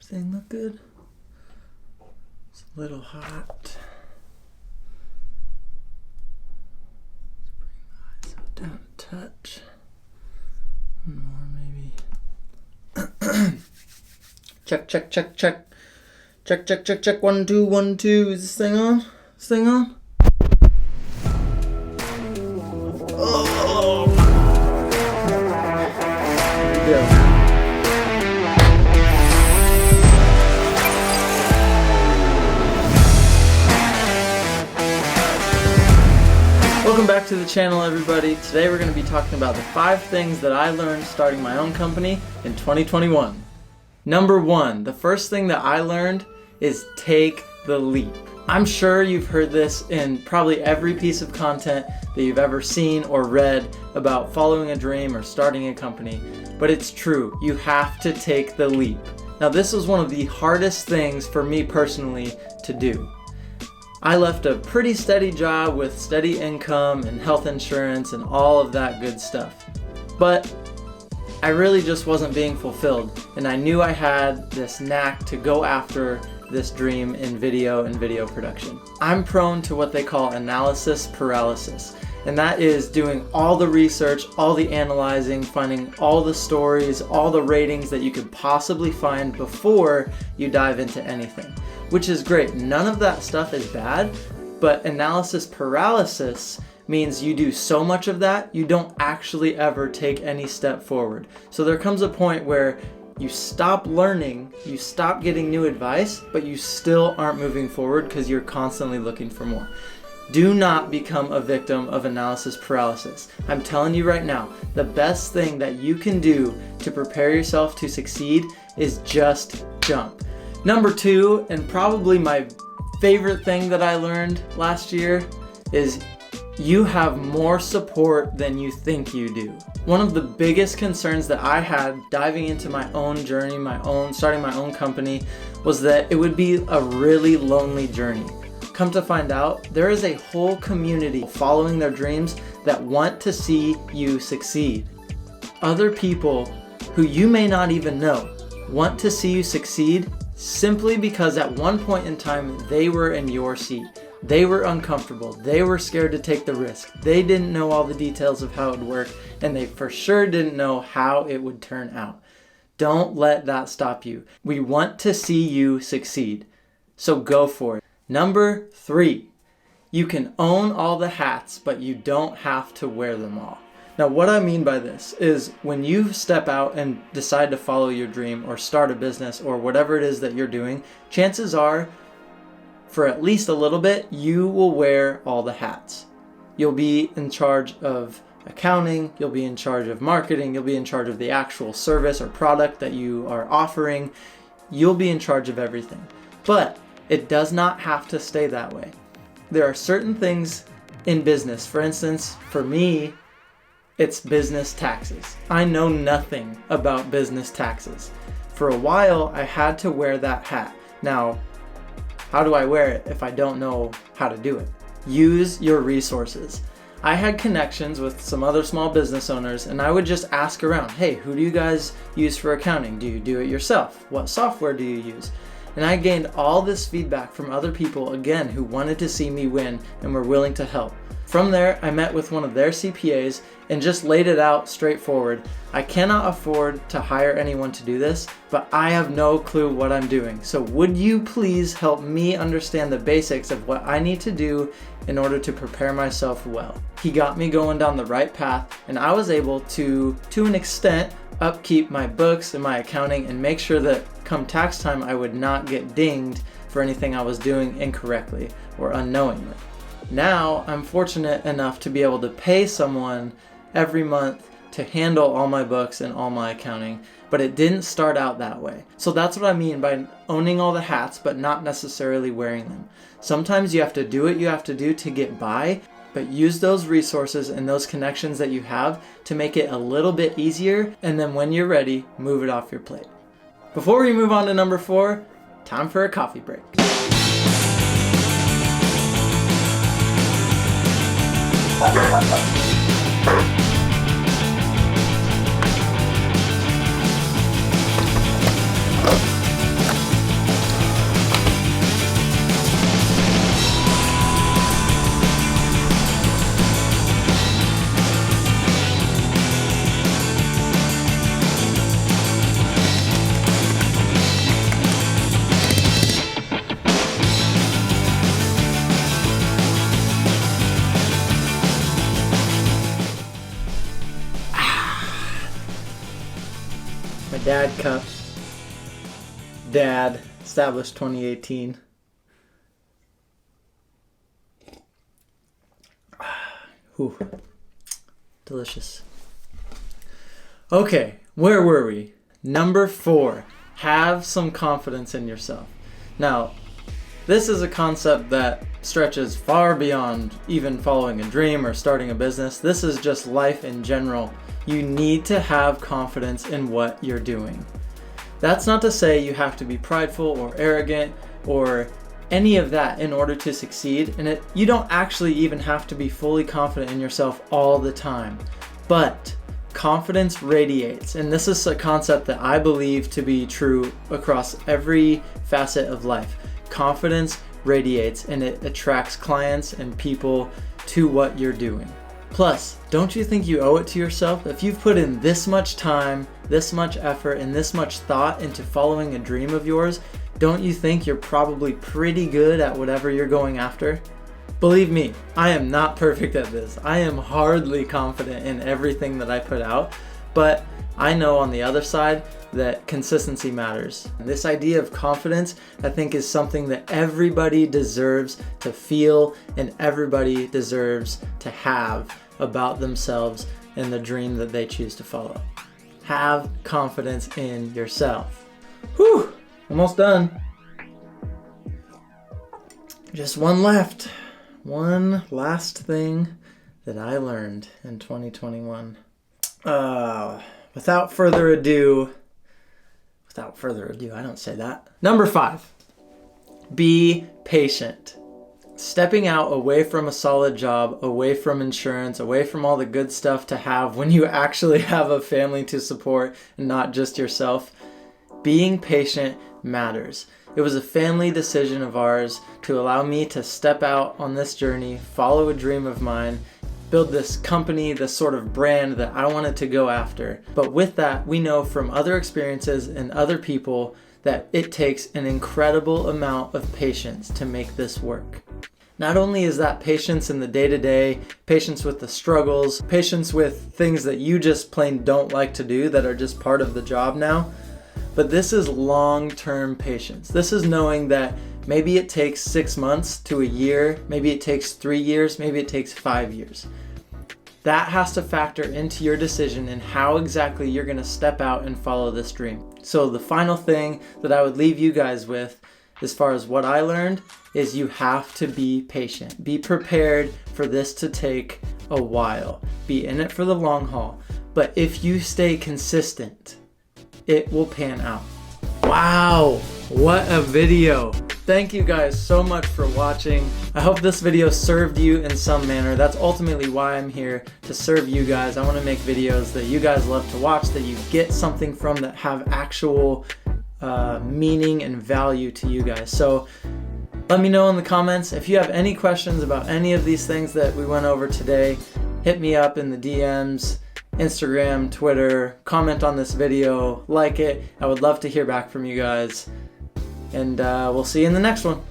Everything look good? It's a little hot. Let's bring the eyes out down a touch. One more maybe. Check, check, check, check. Check, check, check, check. 1, 2, 1, 2. Is this thing on? This thing on? Oh! Here we go. Welcome back to the channel, everybody. Today we're going to be talking about the 5 things that I learned starting my own company in 2021. Number 1, the first thing that I learned is take the leap. I'm sure you've heard this in probably every piece of content that you've ever seen or read about following a dream or starting a company, but it's true. You have to take the leap. Now, this was one of the hardest things for me personally to do. I left a pretty steady job with steady income and health insurance and all of that good stuff. But I really just wasn't being fulfilled, and I knew I had this knack to go after this dream in video and video production. I'm prone to what they call analysis paralysis, and that is doing all the research, all the analyzing, finding all the stories, all the ratings that you could possibly find before you dive into anything, which is great. None of that stuff is bad, but analysis paralysis means you do so much of that, you don't actually ever take any step forward. So there comes a point where you stop learning, you stop getting new advice, but you still aren't moving forward because you're constantly looking for more. Do not become a victim of analysis paralysis. I'm telling you right now, the best thing that you can do to prepare yourself to succeed is just jump. Number 2, and probably my favorite thing that I learned last year, is you have more support than you think you do. One of the biggest concerns that I had diving into my own journey, starting my own company, was that it would be a really lonely journey. Come to find out, there is a whole community following their dreams that want to see you succeed. Other people who you may not even know want to see you succeed simply because at one point in time they were in your seat. They were uncomfortable. They were scared to take the risk. They didn't know all the details of how it would work, and they for sure didn't know how it would turn out. Don't let that stop you. We want to see you succeed. So go for it. Number 3, you can own all the hats, but you don't have to wear them all. Now, what I mean by this is when you step out and decide to follow your dream or start a business or whatever it is that you're doing, chances are, for at least a little bit, you will wear all the hats. You'll be in charge of accounting, you'll be in charge of marketing, you'll be in charge of the actual service or product that you are offering. You'll be in charge of everything. But it does not have to stay that way. There are certain things in business. For instance, for me, it's business taxes. I know nothing about business taxes. For a while, I had to wear that hat. Now, how do I wear it if I don't know how to do it? Use your resources. I had connections with some other small business owners, and I would just ask around, hey, who do you guys use for accounting? Do you do it yourself? What software do you use? And I gained all this feedback from other people, again, who wanted to see me win and were willing to help. From there, I met with one of their CPAs and just laid it out straightforward. I cannot afford to hire anyone to do this, but I have no clue what I'm doing. So would you please help me understand the basics of what I need to do in order to prepare myself well? He got me going down the right path, and I was able to an extent, upkeep my books and my accounting and make sure that come tax time I would not get dinged for anything I was doing incorrectly or unknowingly. Now I'm fortunate enough to be able to pay someone every month to handle all my books and all my accounting, but it didn't start out that way. So that's what I mean by owning all the hats but not necessarily wearing them. Sometimes you have to do what you have to do to get by, but use those resources and those connections that you have to make it a little bit easier, and then when you're ready, move it off your plate. Before we move on to number 4, time for a coffee break. Dad Cup. Dad, established 2018. Whew. Delicious. Okay, where were we? Number 4, have some confidence in yourself. Now, this is a concept that stretches far beyond even following a dream or starting a business. This is just life in general. You need to have confidence in what you're doing. That's not to say you have to be prideful or arrogant or any of that in order to succeed. And you don't actually even have to be fully confident in yourself all the time. But confidence radiates. And this is a concept that I believe to be true across every facet of life. Confidence radiates and it attracts clients and people to what you're doing. Plus, don't you think you owe it to yourself? If you've put in this much time, this much effort, and this much thought into following a dream of yours, don't you think you're probably pretty good at whatever you're going after? Believe me, I am not perfect at this. I am hardly confident in everything that I put out, but I know on the other side that consistency matters. And this idea of confidence, I think, is something that everybody deserves to feel and everybody deserves to have about themselves and the dream that they choose to follow. Have confidence in yourself. Whew, almost done. Just one left. One last thing that I learned in 2021. Without further ado, I don't say that. Number 5, be patient. Stepping out away from a solid job, away from insurance, away from all the good stuff to have when you actually have a family to support and not just yourself. Being patient matters. It was a family decision of ours to allow me to step out on this journey, follow a dream of mine, build this company, this sort of brand that I wanted to go after. But with that, we know from other experiences and other people that it takes an incredible amount of patience to make this work. Not only is that patience in the day-to-day, patience with the struggles, patience with things that you just plain don't like to do that are just part of the job now, but this is long-term patience. This is knowing that maybe it takes 6 months to a year, maybe it takes 3 years, maybe it takes 5 years. That has to factor into your decision and how exactly you're going to step out and follow this dream. So the final thing that I would leave you guys with, as far as what I learned, is you have to be patient. Be prepared for this to take a while. Be in it for the long haul. But if you stay consistent, it will pan out. Wow, what a video. Thank you guys so much for watching. I hope this video served you in some manner. That's ultimately why I'm here, to serve you guys. I want to make videos that you guys love to watch, that you get something from, that have actual meaning and value to you guys. So let me know in the comments. If you have any questions about any of these things that we went over today, hit me up in the DMs, Instagram, Twitter, comment on this video, like it. I would love to hear back from you guys. And we'll see you in the next one.